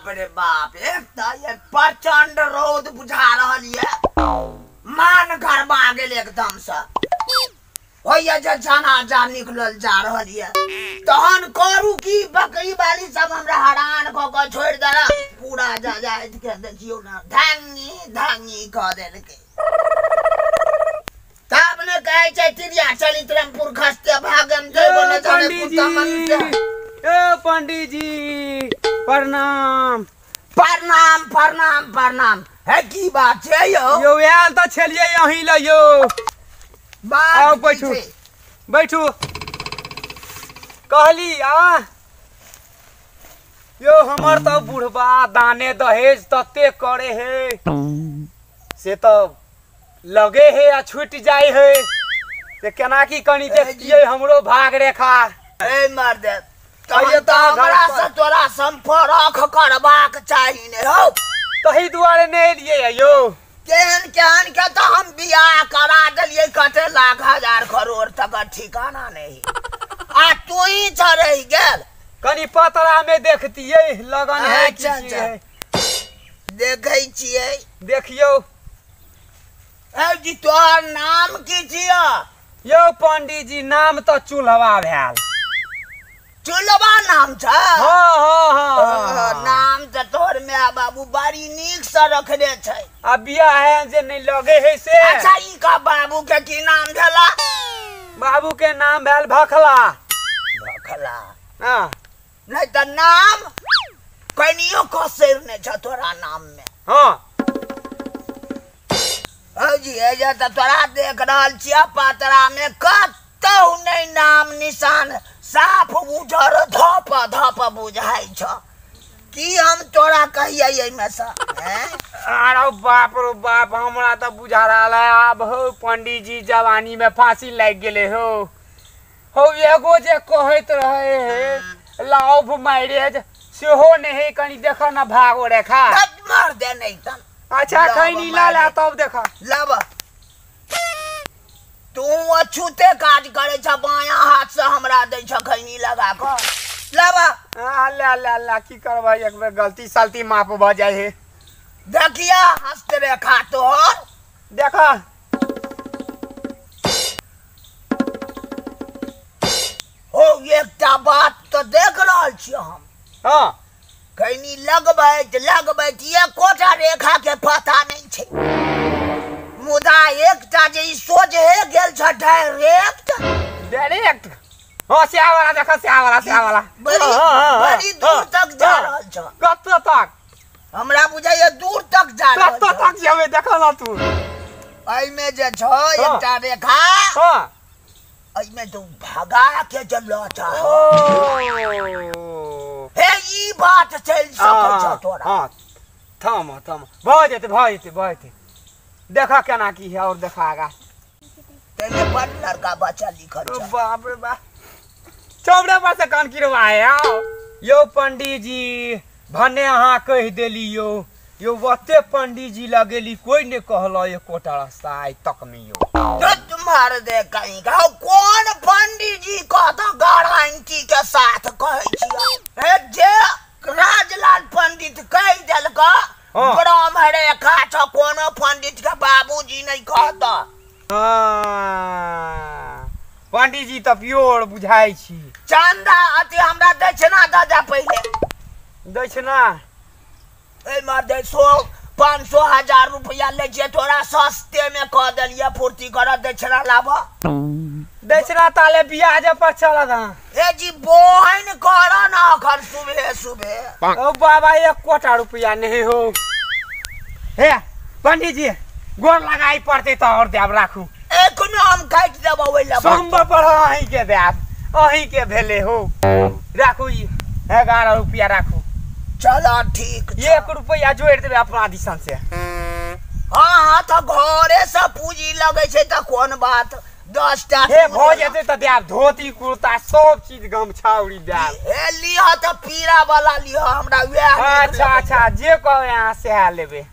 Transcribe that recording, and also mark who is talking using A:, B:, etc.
A: रे बाप एकटा ये प्रचंड रौद बुझा रहल ये मान गरमा गेल एकदम से होइए जे जनाजा निकलल जा रहल ये तहन करू की बकरी वाली सब हमरा हैरान क के छोड़ देला पूरा जायज के देखियो ना धांगी धांगी क देलके तब ने कहै छै तिरिया चलित्रमपुर खस्ते भागम देबो ने जाने पुतमन
B: ए पंडित जी प्रणाम
A: प्रणाम प्रणाम प्रणाम है की बात छै यो
B: आयल त छलिए यहीं ल यो आओ बैठू बैठू कहली यो हमर त बुढ़बा दाने दहेज तते करे है से त लगे है आ छूट जाए है ते केना की कनी देखिए हमरो भाग रेखा
A: ए मर्द हमरा से तोरा संपर्क करबाक चाही ने हो
B: तही दुआरे नहीं लिए यो
A: केहन केहन के तो हम बियाह करा देलिए कते लाख हजार करोड़ तक ठिकाना नहीं आ तू ही चढ़ गेल
B: कनी पतरा में देखतिए लगन है की
A: देखै छियै
B: देखियो
A: ए जी तोहर नाम की छियै
B: यो पंडित जी नाम तो चूल्हवा भेल
A: चूल्हवा नाम छ
B: हाँ
A: नाम त तोहर माय बाबू बड़ी नीक से रखने छै
B: अब बियाह है जे नहीं लगे है से
A: अच्छा ई का बाबू के की नाम भेला
B: बाबू के नाम भेल भखला
A: भखला
B: हां
A: नहीं त नाम कनियो कसेर ने छ तोरा नाम में
B: हां
A: जी एजा त तोरा देख रहल छियै पातरा में कतहु नहीं नाम निशान साफ उजर धप धप बुझाई छ की हम तोरा कहिए एमे से
B: अरे बाप रो बाप हमरा त बुझा रहल है अब हो पंडित जी जवानी में फांसी लग गेले हो एगो जे कहत रहे है लव मैरिज सेहो नहीं कनी देखो ना भागो रेखा
A: मार दे नहीं तन
B: अच्छा खैनी ला तब देखा
A: लब तू अछूते काज करे छ बायां हाथ से हमरा दै छ खैनी लगा क लब
B: ला की करबा एक बेर गलती सलती माफ भ जाय है
A: देखिया हस्त रेखा तोहर
B: देखा
A: हो एकटा बात तो देख रहल छी हम
B: हां
A: खैनी लगबै ये कोटा रेखा के पता नहीं छे मुदा एकटा जे सोझे गेल छ डायरेक्ट
B: हां स्यावाला देखा स्यावाला
A: बड़ी दूर तक जा रहल छ
B: कत तक
A: हमरा बुझाइए दूर तक जा रहल
B: कत तक जेबे देखा ना तू
A: एई में जे छ एकटा रेखा
B: हां
A: एई में तू भगा के चल छ हे ई बात चल सकै छ तोरा
B: हां थम भ जेते देखा केना की है और देखागा
A: तेरे बड़ लड़का बच्चा लिखल छ
B: बाप रे बाप चौबड़े पर से कान किरवा है यो पंडित जी भने अहाँ कह देली यो वते पंडित जी लगेली कोई ने कहलो ये कोटा रास्ता आई तक में यो
A: तो तुम्हारे दे कहीं का कौन पंडित जी कहता गारंटी के साथ कहै छियै ए जे राजलाल पंडित कह देलका ब्राह्मण रेखा छ कोनो पंडित के बाबूजी नहीं कहता
B: पंडित जी तो प्योर बुझाई छी
A: चंदा अति हमरा दक्षिणा दजा पहले
B: दक्षिणा
A: ए मार दे 100-500 हजार रुपया ले जे तोरा सस्ते में कह देलिए फुर्ती कर दक्षिणा लाबा
B: दक्षिणा ताले ब्याज पर चला
A: ए जी बोहन कर ना खर सुबह
B: ओ बाबा 1 कोटा रुपया नहीं हो हे पंडित जी गोर लगाई पड़ते तो और देब राखू
A: एखनो हम काट देब ओइला
B: संबर पर अही के देब अही के भेले हो राखू ई 11 रुपया राखू
A: चलो ठीक
B: 1 रुपया जोड़ देबे अपना दिसन से
A: हां तो घरे से पूंजी लगे छे त कोन बात 10 टा
B: हे भ जेते त देब धोती कुर्ता सब चीज गमछाउरी देब
A: हे लिहा त पीरा वाला लिहा हमरा वे
B: अच्छा जे कहे यहां से लेबे